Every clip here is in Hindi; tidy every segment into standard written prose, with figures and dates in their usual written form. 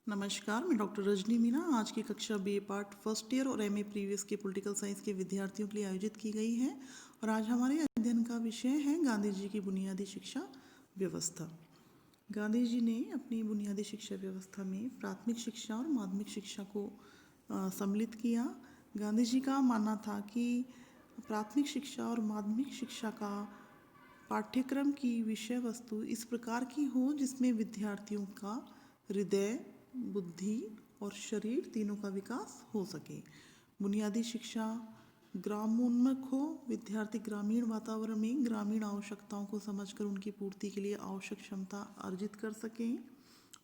नमस्कार, मैं डॉक्टर रजनी मीना। आज की कक्षा बी पार्ट फर्स्ट ईयर और एमए प्रीवियस के पॉलिटिकल साइंस के विद्यार्थियों के लिए आयोजित की गई है और आज हमारे अध्ययन का विषय है गांधी जी की बुनियादी शिक्षा व्यवस्था। गांधी जी ने अपनी बुनियादी शिक्षा व्यवस्था में प्राथमिक शिक्षा और माध्यमिक शिक्षा को सम्मिलित किया। गांधी जी का मानना था कि प्राथमिक शिक्षा और माध्यमिक शिक्षा का पाठ्यक्रम की विषय वस्तु इस प्रकार की हो जिसमें विद्यार्थियों का हृदय, बुद्धि और शरीर तीनों का विकास हो सके। बुनियादी शिक्षा ग्रामोन्मुख हो, विद्यार्थी ग्रामीण वातावरण में ग्रामीण आवश्यकताओं को समझकर उनकी पूर्ति के लिए आवश्यक क्षमता अर्जित कर सकें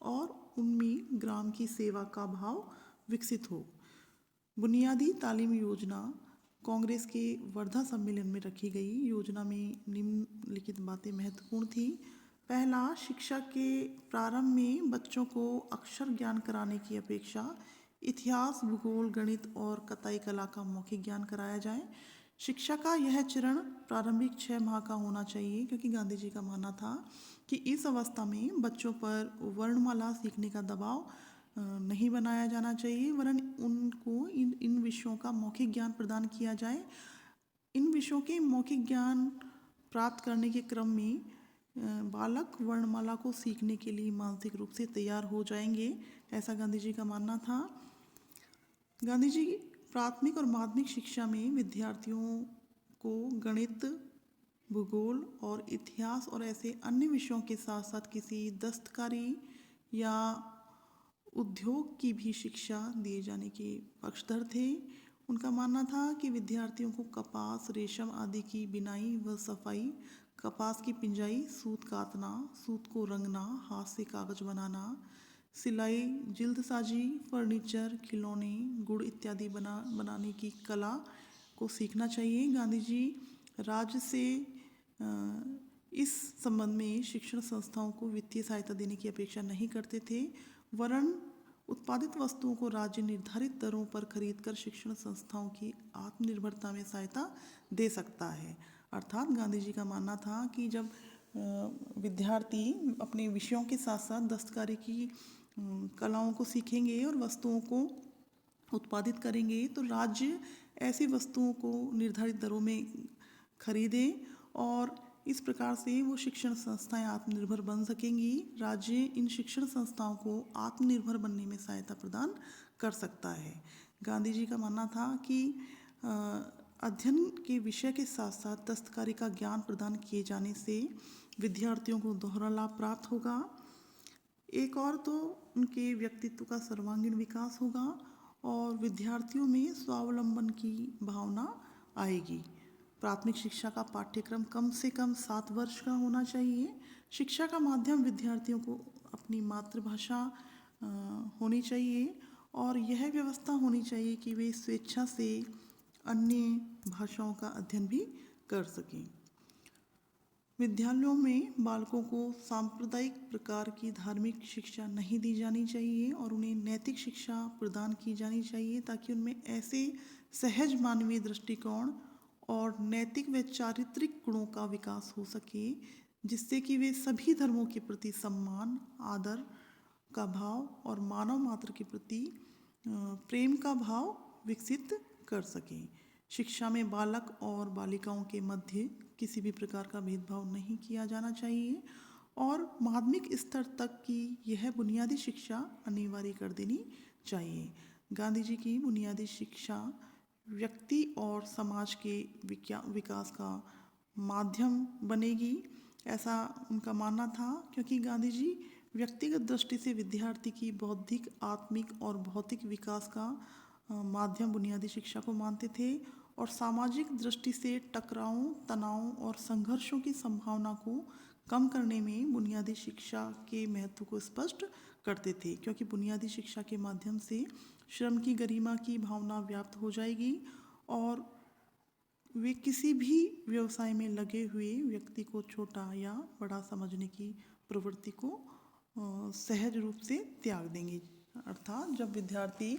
और उनमें ग्राम की सेवा का भाव विकसित हो। बुनियादी तालीम योजना कांग्रेस के वर्धा सम्मेलन में रखी गई। योजना में निम्नलिखित बातें महत्वपूर्ण थी। पहला, शिक्षा के प्रारंभ में बच्चों को अक्षर ज्ञान कराने की अपेक्षा इतिहास, भूगोल, गणित और कताई कला का मौखिक ज्ञान कराया जाए। शिक्षा का यह चरण प्रारंभिक 6 माह का होना चाहिए क्योंकि गांधी जी का मानना था कि इस अवस्था में बच्चों पर वर्णमाला सीखने का दबाव नहीं बनाया जाना चाहिए, वरन उनको इन विषयों का मौखिक ज्ञान प्रदान किया जाए। इन विषयों के मौखिक ज्ञान प्राप्त करने के क्रम में बालक वर्णमाला को सीखने के लिए मानसिक रूप से तैयार हो जाएंगे, ऐसा गांधी जी का मानना था। गांधी जी प्राथमिक और माध्यमिक शिक्षा में विद्यार्थियों को गणित, भूगोल और इतिहास और ऐसे अन्य विषयों के साथ साथ किसी दस्तकारी या उद्योग की भी शिक्षा दिए जाने के पक्षधर थे। उनका मानना था कि विद्यार्थियों को कपास, रेशम आदि की बिनाई व सफाई, कपास की पिंजाई, सूत कातना, सूत को रंगना, हाथ से कागज बनाना, सिलाई, जिल्दसाजी, फर्नीचर, खिलौने, गुड़ इत्यादि बनाने की कला को सीखना चाहिए। गांधी जी राज्य से इस संबंध में शिक्षण संस्थाओं को वित्तीय सहायता देने की अपेक्षा नहीं करते थे, वरन उत्पादित वस्तुओं को राज्य निर्धारित दरों पर खरीदकर शिक्षण संस्थाओं की आत्मनिर्भरता में सहायता दे सकता है। अर्थात गांधी जी का मानना था कि जब विद्यार्थी अपने विषयों के साथ साथ दस्तकारी की कलाओं को सीखेंगे और वस्तुओं को उत्पादित करेंगे तो राज्य ऐसी वस्तुओं को निर्धारित दरों में खरीदे और इस प्रकार से वो शिक्षण संस्थाएं आत्मनिर्भर बन सकेंगी। राज्य इन शिक्षण संस्थाओं को आत्मनिर्भर बनने में सहायता प्रदान कर सकता है। गांधी जी का मानना था कि अध्ययन के विषय के साथ साथ दस्तकारी का ज्ञान प्रदान किए जाने से विद्यार्थियों को दोहरा लाभ प्राप्त होगा। एक और तो उनके व्यक्तित्व का सर्वांगीण विकास होगा और विद्यार्थियों में स्वावलंबन की भावना आएगी। प्राथमिक शिक्षा का पाठ्यक्रम कम से कम 7 वर्ष का होना चाहिए। शिक्षा का माध्यम विद्यार्थियों को अपनी मातृभाषा होनी चाहिए और यह व्यवस्था होनी चाहिए कि वे स्वेच्छा से अन्य भाषाओं का अध्ययन भी कर सकें। विद्यालयों में बालकों को सांप्रदायिक प्रकार की धार्मिक शिक्षा नहीं दी जानी चाहिए और उन्हें नैतिक शिक्षा प्रदान की जानी चाहिए ताकि उनमें ऐसे सहज मानवीय दृष्टिकोण और नैतिक व चारित्रिक गुणों का विकास हो सके जिससे कि वे सभी धर्मों के प्रति सम्मान, आदर का भाव और मानव मात्र के प्रति प्रेम का भाव विकसित कर सकें। शिक्षा में बालक और बालिकाओं के मध्य किसी भी प्रकार का भेदभाव नहीं किया जाना चाहिए और माध्यमिक स्तर तक की यह बुनियादी शिक्षा अनिवार्य कर देनी चाहिए। गांधी जी की बुनियादी शिक्षा व्यक्ति और समाज के विकास का माध्यम बनेगी, ऐसा उनका मानना था क्योंकि गांधी जी व्यक्तिगत दृष्टि से विद्यार्थी की बौद्धिक, आत्मिक और भौतिक विकास का माध्यम बुनियादी शिक्षा को मानते थे और सामाजिक दृष्टि से टकरावों, तनावों और संघर्षों की संभावना को कम करने में बुनियादी शिक्षा के महत्व को स्पष्ट करते थे क्योंकि बुनियादी शिक्षा के माध्यम से श्रम की गरिमा की भावना व्याप्त हो जाएगी और वे किसी भी व्यवसाय में लगे हुए व्यक्ति को छोटा या बड़ा समझने की प्रवृत्ति को सहज रूप से त्याग देंगे। अर्थात जब विद्यार्थी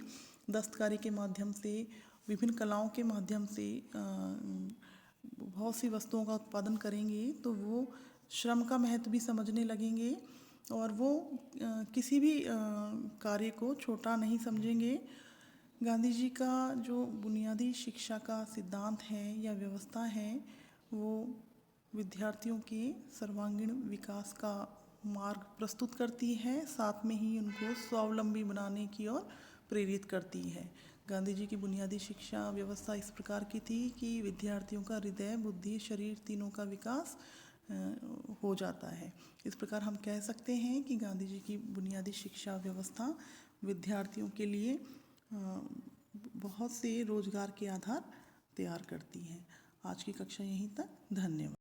दस्तकारी के माध्यम से, विभिन्न कलाओं के माध्यम से बहुत सी वस्तुओं का उत्पादन करेंगे तो वो श्रम का महत्व भी समझने लगेंगे और वो किसी भी कार्य को छोटा नहीं समझेंगे। गांधी जी का जो बुनियादी शिक्षा का सिद्धांत है या व्यवस्था है, वो विद्यार्थियों के सर्वांगीण विकास का मार्ग प्रस्तुत करती है, साथ में ही उनको स्वावलंबी बनाने की ओर प्रेरित करती है। गांधी जी की बुनियादी शिक्षा व्यवस्था इस प्रकार की थी कि विद्यार्थियों का हृदय, बुद्धि, शरीर तीनों का विकास हो जाता है। इस प्रकार हम कह सकते हैं कि गांधी जी की बुनियादी शिक्षा व्यवस्था विद्यार्थियों के लिए बहुत से रोजगार के आधार तैयार करती है। आज की कक्षा यहीं तक। धन्यवाद।